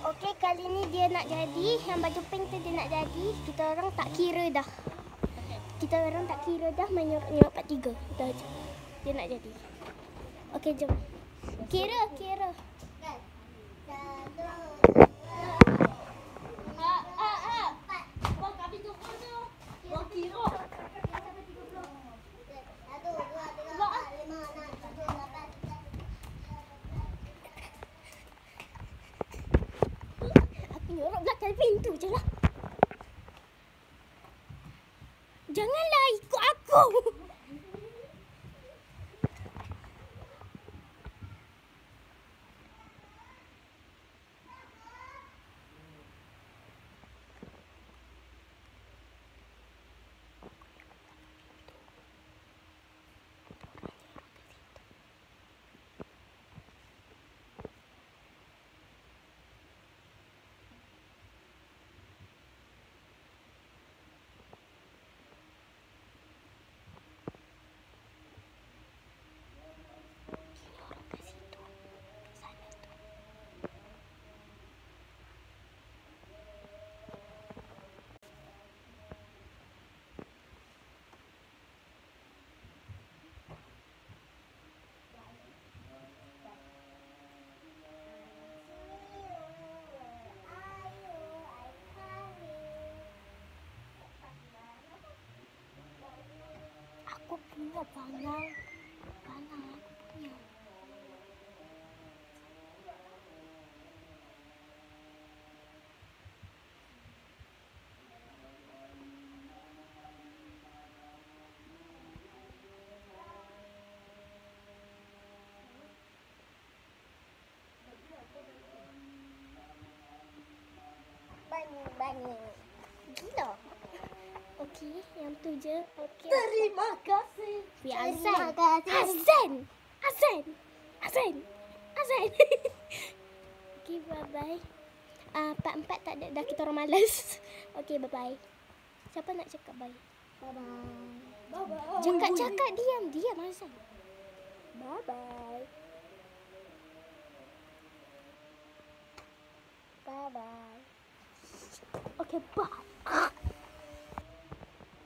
Okey, kali ni dia nak jadi. Yang baju pink tu dia nak jadi. Kita orang tak kira dah. Main nyorok-nyorok part 3. Dah je. Dia nak jadi. Okey, jom. Kira. Nyorok belakang pintu je lah. Janganlah ikut aku. Aku punya panang aku punya. Bani. Gila. Okey, yang tu je. Okey. Terima kasih. Azan. Okey, bye-bye. Part 4 tak ada dah, kita orang malas. Okey, bye-bye. Siapa nak cakap bye? Bye-bye. Cakap diam Azan. Bye-bye. Okay, bye.